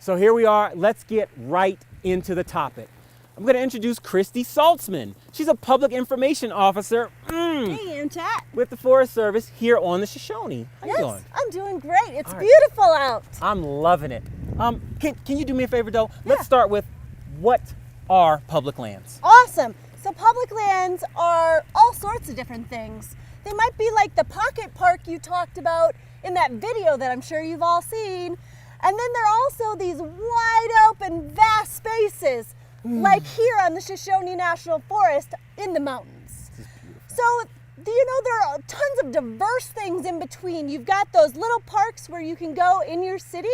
So here we are. Let's get right into the topic. I'm going to introduce Christy Saltzman. She's a public information officer Hey, Tat. with the Forest Service here on the Shoshone. How you doing? I'm doing great. It's All right. beautiful out. I'm loving it. Can you do me a favor, though? Let's start with what are public lands? Awesome. So public lands are all sorts of different things. They might be like the pocket park you talked about in that video that I'm sure you've all seen. And then there are also these wide open, vast spaces, like here on the Shoshone National Forest in the mountains. So, there are tons of diverse things in between. You've got those little parks where you can go in your city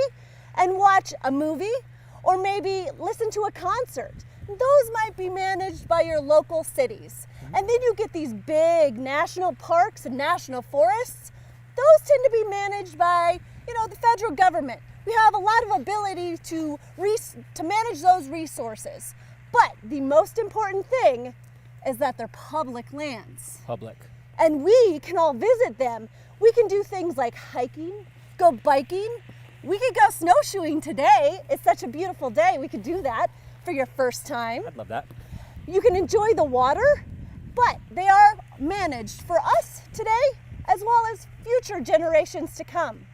and watch a movie or maybe listen to a concert. Those might be managed by your local cities. And then you get these big national parks and national forests. Those tend to be managed by, the federal government. We have a lot of ability to manage those resources. But the most important thing is that they're public lands. Public. And we can all visit them. We can do things like hiking, go biking. We could go snowshoeing today. It's such a beautiful day. We could do that for your first time. I'd love that. You can enjoy the water, but they are managed for us today as well as future generations to come.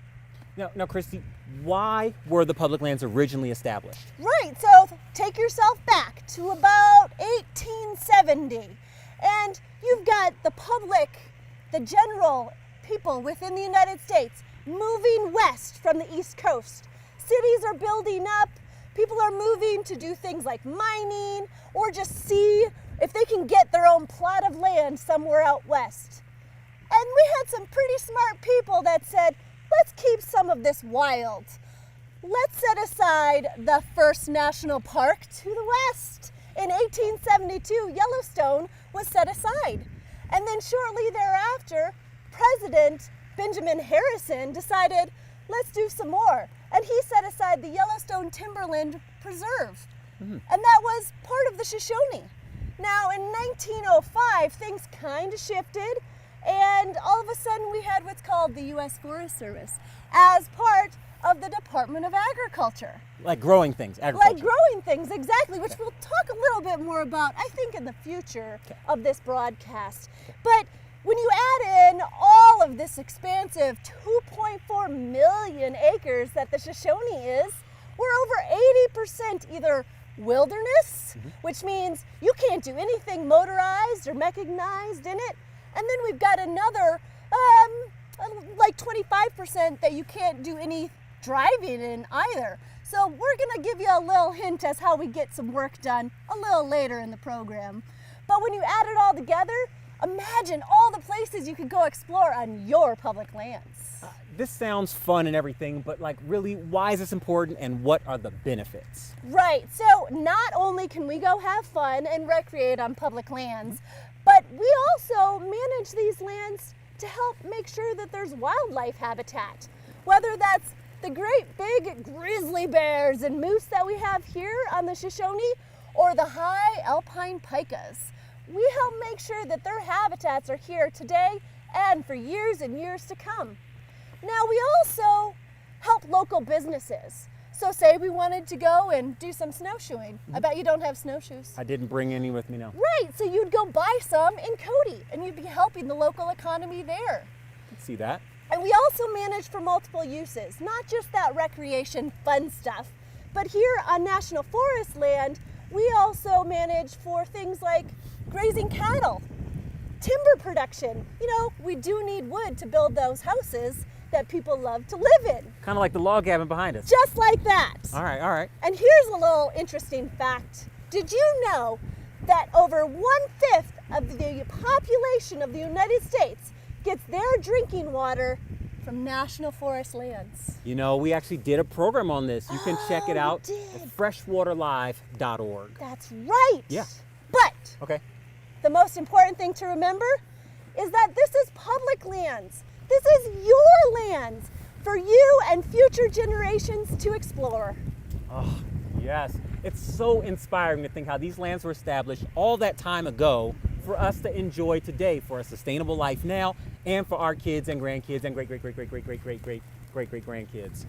Now, Christy, why were the public lands originally established? Right, so take yourself back to about 1870, and you've got the public, the general people within the United States moving west from the East Coast. Cities are building up, people are moving to do things like mining or just see if they can get their own plot of land somewhere out west. And we had some pretty smart people that said, let's keep some of this wild. Let's set aside the first national park to the west. In 1872, Yellowstone was set aside. And then shortly thereafter, President Benjamin Harrison decided, let's do some more. And he set aside the Yellowstone Timberland Preserve. And that was part of the Shoshone. Now, in 1905, things kind of shifted. And all of a sudden, we had what's called the U.S. Forest Service as part of the Department of Agriculture. Like growing things, agriculture. Like growing things, exactly, which we'll talk a little bit more about, I think, in the future of this broadcast. But when you add in all of this expansive 2.4 million acres that the Shoshone is, we're over 80% either wilderness, which means you can't do anything motorized or mechanized in it. And then we've got another, like 25% that you can't do any driving in either. So we're gonna give you a little hint as how we get some work done a little later in the program. But when you add it all together, imagine all the places you could go explore on your public lands. This sounds fun and everything, but really, why is this important and what are the benefits? Right, so not only can we go have fun and recreate on public lands, but we also manage these lands to help make sure that there's wildlife habitat. Whether that's the great big grizzly bears and moose that we have here on the Shoshone or the high alpine pikas, we help make sure that their habitats are here today and for years and years to come. Now, we also help local businesses. So say we wanted to go and do some snowshoeing. I bet you don't have snowshoes. I didn't bring any with me, no. Right, so you'd go buy some in Cody and you'd be helping the local economy there. Let's see that. And we also manage for multiple uses, not just that recreation fun stuff, but here on National Forest land, we also manage for things like grazing cattle, timber production. We do need wood to build those houses that people love to live in. Kind of like the log cabin behind us. Just like that. All right. And here's a little interesting fact. Did you know that over 1/5 of the population of the United States gets their drinking water from National Forest lands? We actually did a program on this. You can check it out we at did. freshwaterlive.org. That's right. Yeah. But Okay. the most important thing to remember is that this is public lands. This is your lands for you and future generations to explore. Oh, yes. It's so inspiring to think how these lands were established all that time ago for us to enjoy today for a sustainable life now and for our kids and grandkids and great-great-great-great-great-great-great-great-great-great-grandkids.